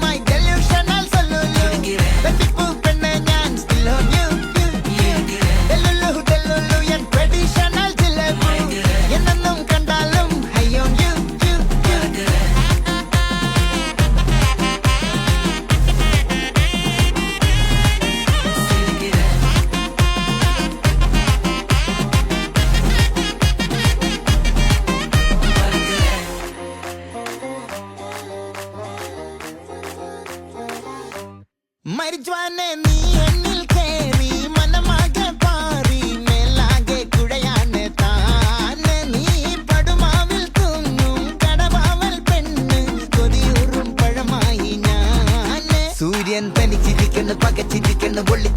my delusional solution. വെട്ടിപ്പൂ പെണ്ണെ ഞാൻ still on you. ഞാൻ traditional ജിലേബി. എന്നെന്നും കണ്ടാലും high on you. മരിജ്വാനെ നീ എന്നിൽ കേറി മനമാകെ പാറി മേലാകെ കുഴയാണ് താനെ നീ പടുമാവിൽ തൂങ്ങും കടവാവൽ പെണ്ണ് കൊതിയൂറും പഴമായി ഞാന് സൂര്യൻ തനിച്ചിരിക്കുന്നു പകച്ചിരിക്കുന്നു പൊള്ളി